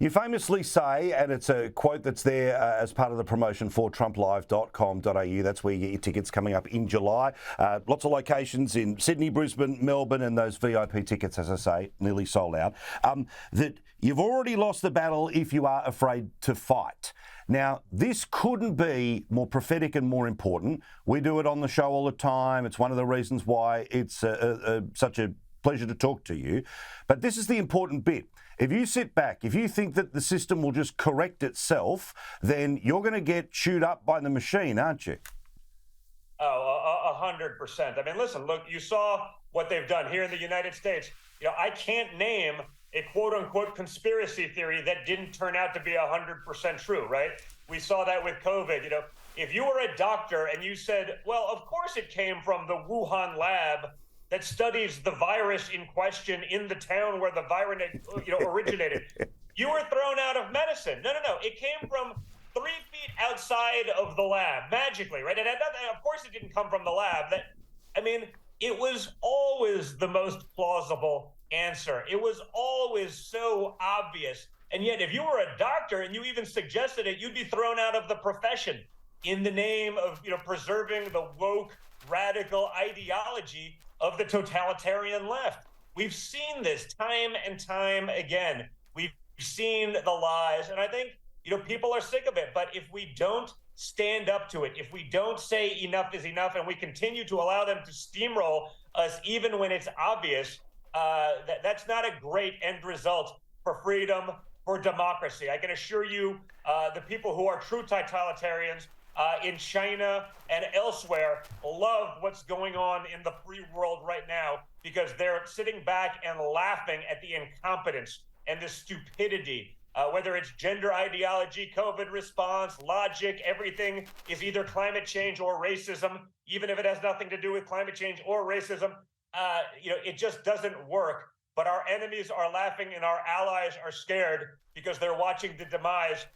You famously say, and it's a quote that's there as part of the promotion for trumplive.com.au, that's where you get your tickets coming up in July. Lots of locations in Sydney, Brisbane, Melbourne, and those VIP tickets, as I say, nearly sold out. That you've already lost the battle if you are afraid to fight. Now, this couldn't be more prophetic and more important. We do it on the show all the time. It's one of the reasons why it's such a pleasure to talk to you. But this is the important bit. If you sit back, if you think that the system will just correct itself, then you're going to get chewed up by the machine, aren't you? Oh, 100%. I mean, listen, look, you saw what they've done here in the United States. You know, I can't name a quote unquote conspiracy theory that didn't turn out to be 100% true, right? We saw that with COVID. You know, if you were a doctor and you said, well, of course it came from the Wuhan lab that studies the virus in question in the town where the virus, originated. You were thrown out of medicine. No. It came from 3 feet outside of the lab, magically, right? And of course it didn't come from the lab. It was always the most plausible answer. It was always so obvious. And yet, if you were a doctor and you even suggested it, you'd be thrown out of the profession in the name of, preserving the woke, radical ideology of the totalitarian left. We've seen this time and time again. We've seen the lies, and I think, people are sick of it. But if we don't stand up to it, if we don't say enough is enough, and we continue to allow them to steamroll us even when it's obvious, that's not a great end result for freedom, for democracy. I can assure you, the people who are true totalitarians in China and elsewhere love what's going on in the free world right now, because they're sitting back and laughing at the incompetence and the stupidity, whether it's gender ideology, COVID response, logic, everything is either climate change or racism, even if it has nothing to do with climate change or racism. It just doesn't work. But our enemies are laughing and our allies are scared because they're watching the demise,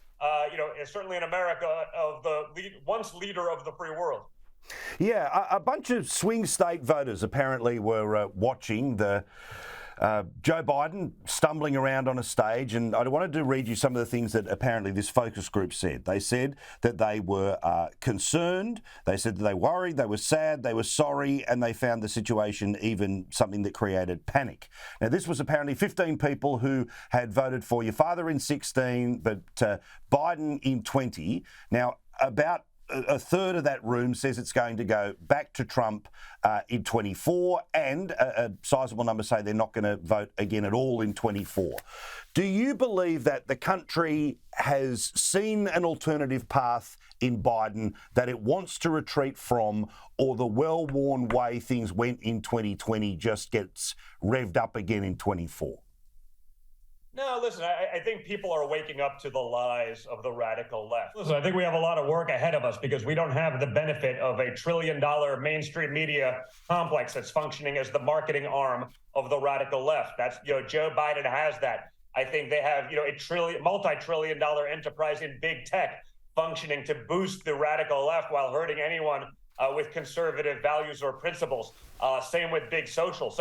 certainly in America, of the once leader of the free world. Yeah, a bunch of swing state voters apparently were watching the Joe Biden stumbling around on a stage, and I wanted to read you some of the things that apparently this focus group said. They said that they were concerned, they said that they worried, they were sad, they were sorry, and they found the situation even something that created panic. Now, this was apparently 15 people who had voted for your father in 16, but Biden in 20. Now, about a third of that room says it's going to go back to Trump in 24, and a sizable number say they're not going to vote again at all in 24. Do you believe that the country has seen an alternative path in Biden that it wants to retreat from, or the well-worn way things went in 2020 just gets revved up again in 24? No, listen, I think people are waking up to the lies of the radical left. Listen, I think we have a lot of work ahead of us because we don't have the benefit of $1 trillion mainstream media complex that's functioning as the marketing arm of the radical left. That's, Joe Biden has that. I think they have, a multi-trillion dollar enterprise in big tech functioning to boost the radical left while hurting anyone with conservative values or principles. Same with big social.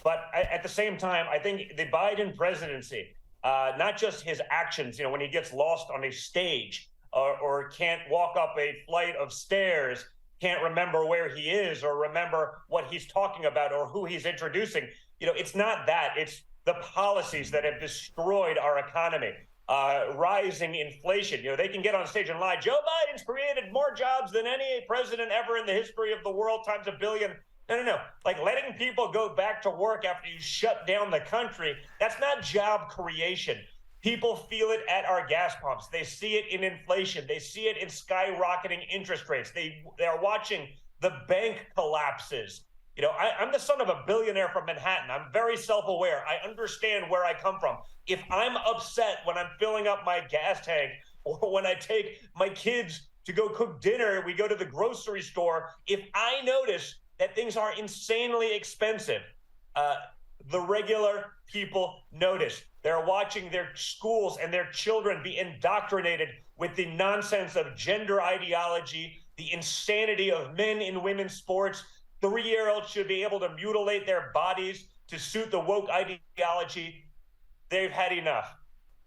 But at the same time, I think the Biden presidency, not just his actions, when he gets lost on a stage or can't walk up a flight of stairs, can't remember where he is or remember what he's talking about or who he's introducing. It's not that. It's the policies that have destroyed our economy, rising inflation. They can get on stage and lie. Joe Biden's created more jobs than any president ever in the history of the world, times a billion. No. Like letting people go back to work after you shut down the country, that's not job creation. People feel it at our gas pumps. They see it in inflation. They see it in skyrocketing interest rates. They are watching the bank collapses. I'm the son of a billionaire from Manhattan. I'm very self-aware. I understand where I come from. If I'm upset when I'm filling up my gas tank or when I take my kids to go cook dinner, we go to the grocery store, if I notice that things are insanely expensive, the regular people notice. They're watching their schools and their children be indoctrinated with the nonsense of gender ideology, the insanity of men in women's sports. 3-year-olds should be able to mutilate their bodies to suit the woke ideology. They've had enough.